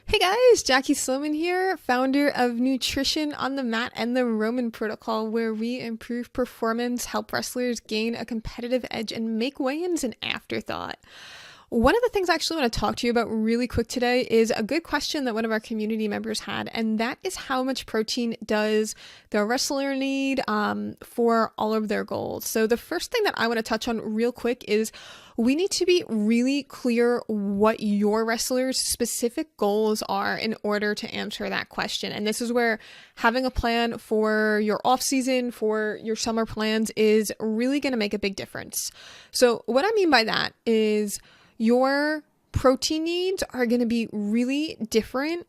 Hey guys, Jackie Sloman here, founder of Nutrition on the Mat and the Roman Protocol, where we improve performance, help wrestlers gain a competitive edge, and make weigh-ins an afterthought. One of the things I actually want to talk to you about really quick today is a good question that one of our community members had, and that is how much protein does the wrestler need for all of their goals. So the first thing that I want to touch on real quick is we need to be really clear what your wrestler's specific goals are in order to answer that question. And this is where having a plan for your off season, for your summer plans is really going to make a big difference. So what I mean by that is your protein needs are going to be really different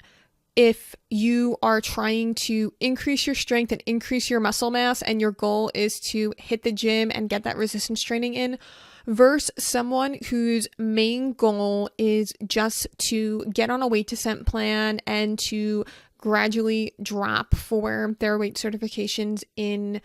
if you are trying to increase your strength and increase your muscle mass and your goal is to hit the gym and get that resistance training in, versus someone whose main goal is just to get on a weight descent plan and to gradually drop for their weight certifications in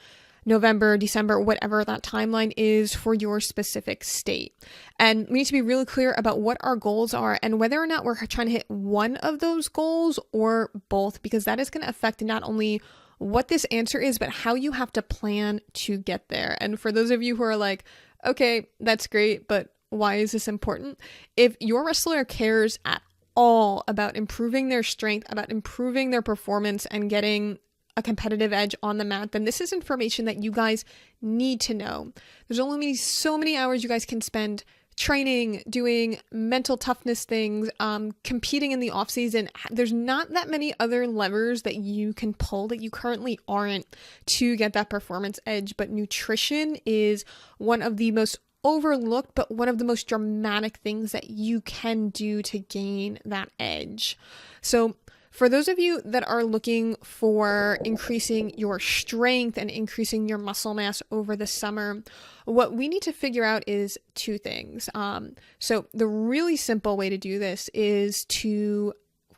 November, December, whatever that timeline is for your specific state. And we need to be really clear about what our goals are and whether or not we're trying to hit one of those goals or both, because that is going to affect not only what this answer is, but how you have to plan to get there. And for those of you who are like, okay, that's great, but why is this important? If your wrestler cares at all about improving their strength, about improving their performance and getting a competitive edge on the mat, then this is information that you guys need to know. There's only so many hours you guys can spend training, doing mental toughness things, competing in the off season. There's not that many other levers that you can pull that you currently aren't to get that performance edge. But nutrition is one of the most overlooked, but one of the most dramatic things that you can do to gain that edge. So for those of you that are looking for increasing your strength and increasing your muscle mass over the summer, what we need to figure out is two things. So the really simple way to do this is to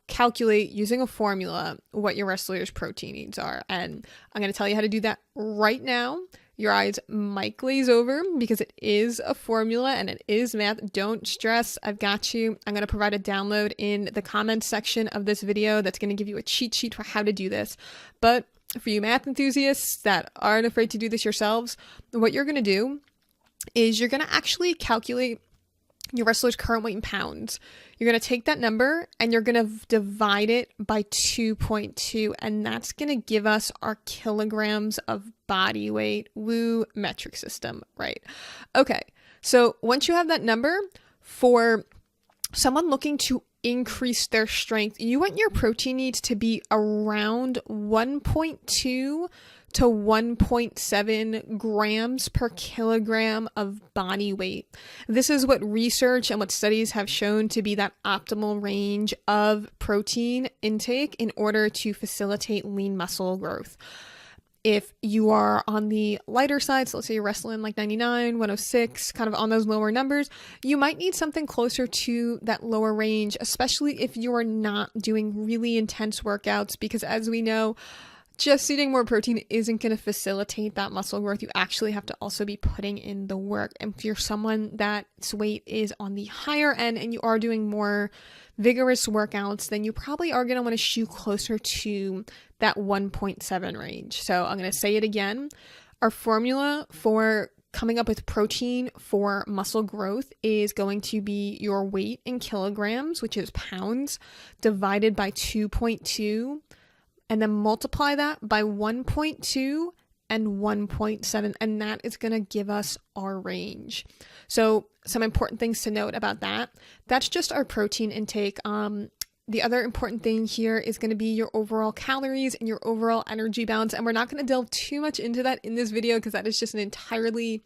calculate using a formula what your wrestler's protein needs are. And I'm going to tell you how to do that right now. Your eyes might glaze over because it is a formula and it is math. Don't stress. I've got you. I'm going to provide a download in the comments section of this video that's going to give you a cheat sheet for how to do this. But for you math enthusiasts that aren't afraid to do this yourselves, what you're going to do is you're going to actually calculate your wrestler's current weight in pounds. You're going to take that number and you're going to divide it by 2.2, and that's going to give us our kilograms of body weight. Woo, metric system, right? Okay, so once you have that number, for someone looking to increase their strength, you want your protein needs to be around 1.2 to 1.7 grams per kilogram of body weight. This is what research and what studies have shown to be that optimal range of protein intake in order to facilitate lean muscle growth. If you are on the lighter side, so let's say you're wrestling like 99, 106, kind of on those lower numbers, you might need something closer to that lower range, especially if you are not doing really intense workouts, because as we know, just eating more protein isn't going to facilitate that muscle growth. You actually have to also be putting in the work. And if you're someone that's weight is on the higher end and you are doing more vigorous workouts, then you probably are going to want to shoot closer to that 1.7 range. So I'm going to say it again. Our formula for coming up with protein for muscle growth is going to be your weight in kilograms, which is pounds, divided by 2.2. And then multiply that by 1.2 and 1.7, and that is going to give us our range. So some important things to note about that. That's just our protein intake. The other important thing here is going to be your overall calories and your overall energy balance. And we're not going to delve too much into that in this video because that is just an entirely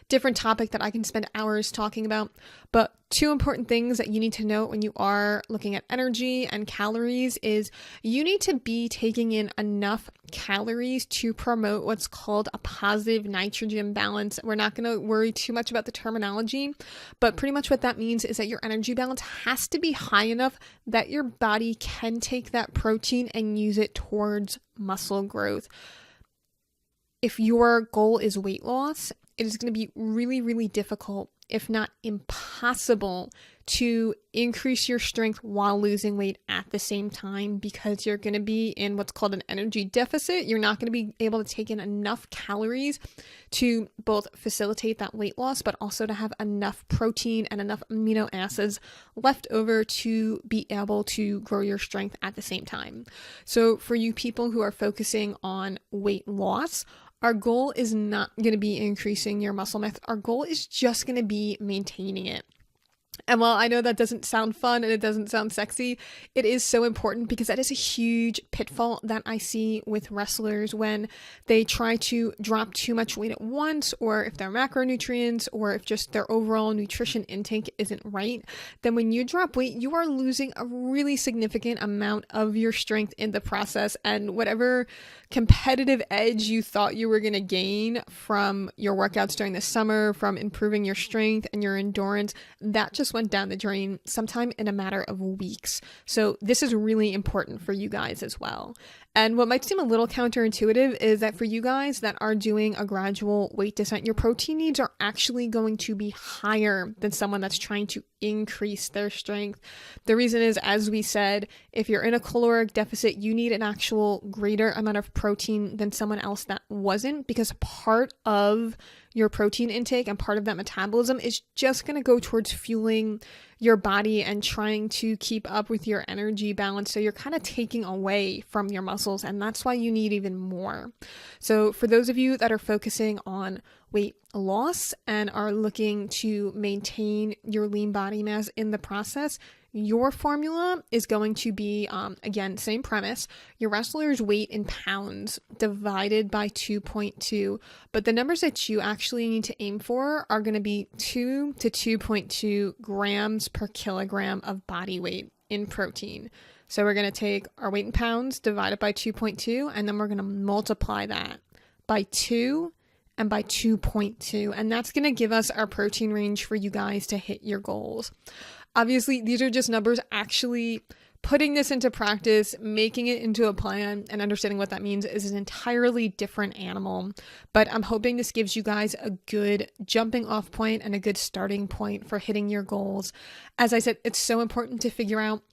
different topic that I can spend hours talking about. But two important things that you need to know when you are looking at energy and calories is you need to be taking in enough calories to promote what's called a positive nitrogen balance. We're not going to worry too much about the terminology, but pretty much what that means is that your energy balance has to be high enough that your body can take that protein and use it towards muscle growth. If your goal is weight loss, it is going to be really, really difficult, if not impossible, to increase your strength while losing weight at the same time because you're going to be in what's called an energy deficit. You're not going to be able to take in enough calories to both facilitate that weight loss, but also to have enough protein and enough amino acids left over to be able to grow your strength at the same time. So for you people who are focusing on weight loss, our goal is not going to be increasing your muscle mass. Our goal is just going to be maintaining it. And while I know that doesn't sound fun and it doesn't sound sexy, it is so important because that is a huge pitfall that I see with wrestlers when they try to drop too much weight at once, or if their macronutrients or if just their overall nutrition intake isn't right. Then when you drop weight, you are losing a really significant amount of your strength in the process, and whatever competitive edge you thought you were going to gain from your workouts during the summer, from improving your strength and your endurance, that just went down the drain sometime in a matter of weeks. So this is really important for you guys as well. And what might seem a little counterintuitive is that for you guys that are doing a gradual weight descent, your protein needs are actually going to be higher than someone that's trying to increase their strength. The reason is, as we said, if you're in a caloric deficit, you need an actual greater amount of protein than someone else that wasn't, because part of your protein intake and part of that metabolism is just going to go towards fueling your body and trying to keep up with your energy balance. So you're kind of taking away from your muscles, and that's why you need even more. So for those of you that are focusing on weight loss and are looking to maintain your lean body mass in the process, your formula is going to be, again, same premise, your wrestler's weight in pounds divided by 2.2. But the numbers that you actually need to aim for are going to be 2 to 2.2 grams per kilogram of body weight in protein. So we're going to take our weight in pounds divided by 2.2, and then we're going to multiply that by 2 and by 2.2. And that's going to give us our protein range for you guys to hit your goals. Obviously, these are just numbers. Actually putting this into practice, making it into a plan, and understanding what that means is an entirely different animal. But I'm hoping this gives you guys a good jumping off point and a good starting point for hitting your goals. As I said, it's so important to figure out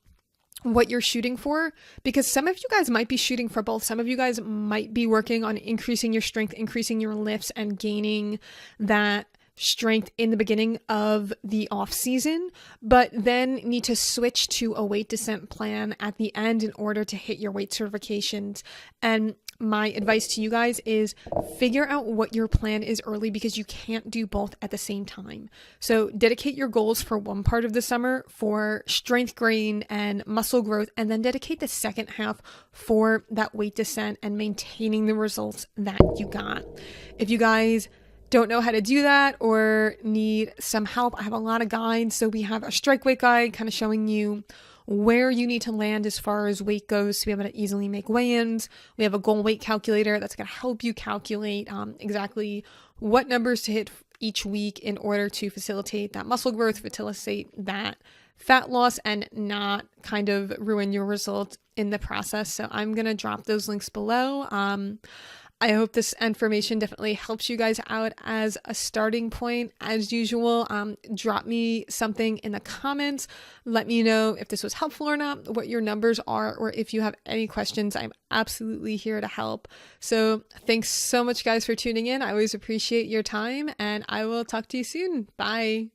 what you're shooting for, because some of you guys might be shooting for both. Some of you guys might be working on increasing your strength, increasing your lifts, and gaining that strength in the beginning of the off season, but then need to switch to a weight descent plan at the end in order to hit your weight certifications. And my advice to you guys is figure out what your plan is early, because you can't do both at the same time. So dedicate your goals for one part of the summer for strength gain and muscle growth, and then dedicate the second half for that weight descent and maintaining the results that you got. If you guys don't know how to do that or need some help, I have a lot of guides. So we have a strike weight guide kind of showing you where you need to land as far as weight goes to be able to easily make weigh-ins. We have a goal weight calculator that's going to help you calculate exactly what numbers to hit each week in order to facilitate that muscle growth, facilitate that fat loss, and not kind of ruin your results in the process. So I'm going to drop those links below. I hope this information definitely helps you guys out as a starting point. As usual, drop me something in the comments. Let me know if this was helpful or not, what your numbers are, or if you have any questions. I'm absolutely here to help. So thanks so much, guys, for tuning in. I always appreciate your time, and I will talk to you soon. Bye.